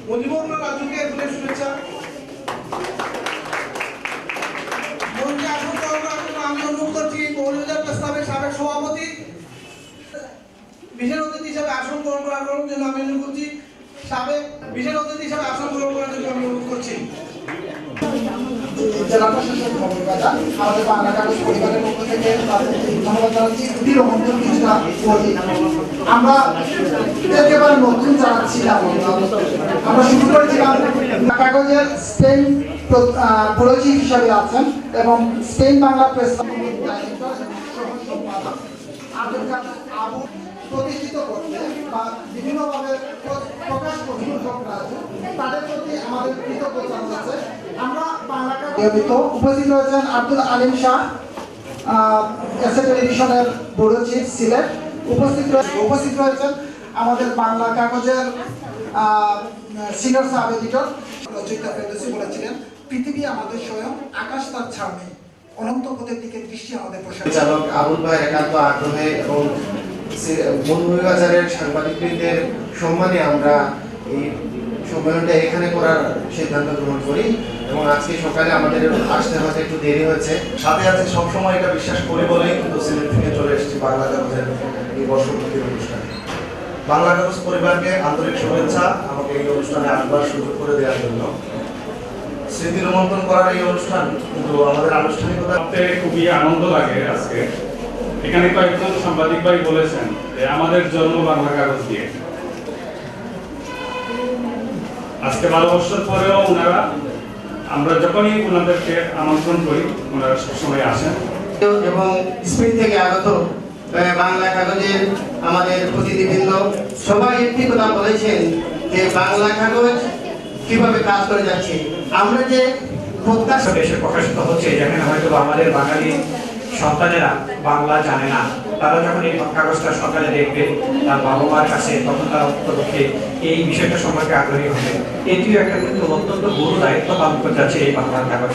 মুজিবুর রাজুকে ফুলের শুভেচ্ছা। মঞ্চে আসন গ্রহণ করার জন্য আমি অনুরোধ করছি মৌলভীবাজার প্রেস ক্লাবের সাবেক সভাপতি বিশেষ অতিথি হিসেবে আসন গ্রহণ করার জন্য আমি অনুরোধ করছি বিশেষ অতিথি হিসেবে আসন গ্রহণ করার জন্য আমি অনুরোধ করছি। জেলা প্রশাসক মৌলভীবাজার আমাদের বাংলা কাগজ পরিবারের পক্ষ থেকে ধন্যবাদ জানাচ্ছি। কিছুটা বলি, আমরা একেবারে নতুন যারা ছিলাম, আমরা শুরু করেছিলাম কাগজের স্পেন ব্যুরো চিফ হিসাবে আছেন এবং স্পেন বাংলা প্রেস প্রতিষ্ঠিত করতে বা বিভিন্নভাবে প্রকাশ করতে তাদের প্রতি আমাদের কৃতজ্ঞতা আছে। আমরা বাংলা নিয়মিত উপস্থিত রয়েছেন আব্দুল আলিম শাহ, এসএ টেলিভিশনের ব্যুরো চিফ সিলেট। উপস্থিত রয়েছেন আমাদের বাংলা কাগজের সিনিয়র সাব এডিটর রচয়িতা ফেরদৌসী বলেছিলেন, পৃথিবী আমাদের স্বয়ং, আকাশ তার ছাউনি, অনন্ত পথের দিকে দৃষ্টি আমাদের পরিচালক আবুল ভাই একান্ত আগ্রহে এবং মৌলভীবাজারের সাংবাদিকদের সম্মানে আমরা এই সম্মেলনটা এখানে করার সিদ্ধান্ত গ্রহণ করি এবং আজকে সকালে আমাদের আসতে হয়তো একটু দেরি হয়েছে। সাথে আছে সবসময় এটা বিশ্বাস করি বলেই কিন্তু সিলেট থেকে চলে এসেছি বাংলা কাগজের এই বর্ষপূর্তির অনুষ্ঠানে। বাংলা কাগজ পরিবারকে আন্তরিক শুভেচ্ছা আমাকে এই অনুষ্ঠানে আসবার সুযোগ করে দেওয়ার জন্য। স্মৃতি রোমন্থন করার এই অনুষ্ঠান কিন্তু আমাদের আনুষ্ঠানিকতা খুবই আনন্দ লাগে। আজকে এখানে কয়েকজন সাংবাদিক ভাই বলেছেন যে আমাদের জন্ম বাংলা কাগজ দিয়ে। আজকে 12 বছর পরেও আমরা যখনই ওনাদেরকে আমন্ত্রণ করি ওনারা সবসময় আসেন। এবং স্পেন থেকে আগত বাংলা কাগজের আমাদের প্রতিনিধিবৃন্দ সবাই একটি কথা বলেছেন যে বাংলা কাগজ কিভাবে কাজ করে যাচ্ছে। আমরা যে প্রত্যাশা দেশে প্রকাশিত হচ্ছে, যেখানে হয়তো আমাদের বাঙালি সন্তানেরা বাংলা জানে না, তারা যখন এই কাগজটা সকালে দেখবে তার বাবা মার কাছে, তখন তারা অন্ততপক্ষে এই বিষয়টা সম্পর্কে আগ্রহী হবে। এটিও একটা কিন্তু অত্যন্ত বড় দায়িত্ব পালন করে যাচ্ছে এই বাংলার কাগজ।